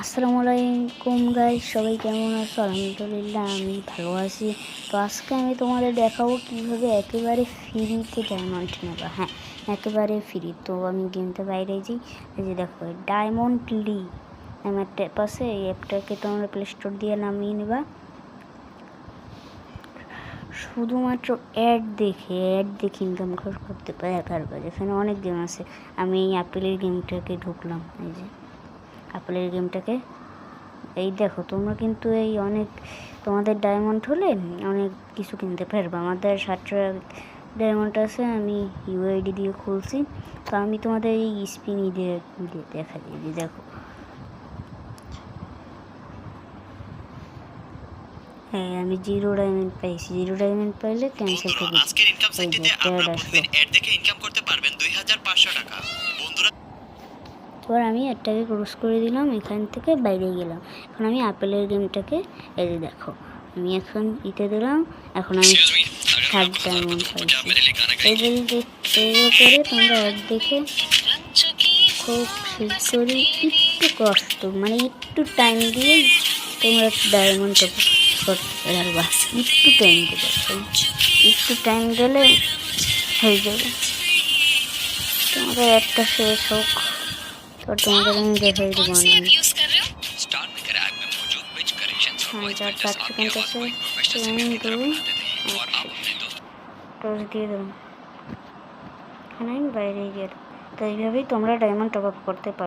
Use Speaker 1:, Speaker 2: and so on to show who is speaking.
Speaker 1: আসসালামু আলাইকুম গাইস, সবাই কেমন আছো? আলহামদুলিল্লাহ আমি ভালো আছি। তো আজকে আমি তোমাদের দেখাবো কীভাবে একেবারে ফ্রিতে ডায়মন্ড নেবা। হ্যাঁ, একেবারে ফ্রি। তো আমি গেমটা বাইরে যাই। এই যে দেখো, ডায়মন্ড লি আমার ট্যাপ আছে। এই অ্যাপটাকে তোমরা প্লে স্টোর দিয়ে নামিয়ে নেবা। শুধুমাত্র অ্যাড দেখে ইনকাম করতে পারবে। এখানে অনেক গেম আছে। আমি এই আপেলের গেমটাকে ঢুকলাম। এই যে আপেলের গেমটাকে, এই দেখো তোমরা কিন্তু এই অনেক তোমাদের ডায়মন্ড হলে অনেক কিছু কিনতে পারবে। আমাদের 60 ডায়মন্ড আছে, আমি ইউআইডি দিয়ে খুলছি। তো আমি তোমাদের এই স্পিনি দিয়ে দেখা দিই। যে দেখো, হ্যাঁ আমি 0 ডায়মন্ড পাইছি। 0 ডায়মন্ড পাইলে ক্যান্সেল করে দিই।
Speaker 2: আজকের ইনকাম সাইটটিতে আপনারা প্রতিদিন অ্যাড দেখে ইনকাম করতে পারবেন 2500 টাকা। বন্ধুরা,
Speaker 1: এবার আমি একটাকে ক্রস করে দিলাম, এখান থেকে বাইরে গেলাম। এখন আমি আপেলের গেমটাকে, এই যে দেখো আমি এখন ইতে দিলাম। এখন আমি 60 ডায়মন্ড পাইছি। এই করে তোমরা অ্যাড দেখে খুব শীঘ্রই একটু কষ্ট মানে একটু টাইম দিয়ে তোমরা ডায়মন্ড করতে পারবা। একটু টাইম দেবে, একটু টাইম দিলে হয়ে যাবে। তোমাদের একটা শেষ হোক, तो तुम्हारे लिए जैसे ही दुकान है
Speaker 2: स्टार मेकर ऐप में मौजूद पिच करेक्शंस और वॉइस
Speaker 1: 4
Speaker 2: फिल्टर्स आपकी
Speaker 1: सेकंड
Speaker 2: आवाज को
Speaker 1: से
Speaker 2: एक प्रोफेशनल सिंगर की तरह बना देते हैं और आप अपने दोस्तों
Speaker 1: टॉस দিয়ে দাও। এখানে বাইরে গিয়ে তো এইভাবেই তোমরা ডায়মন্ড টপ আপ করতে পারো।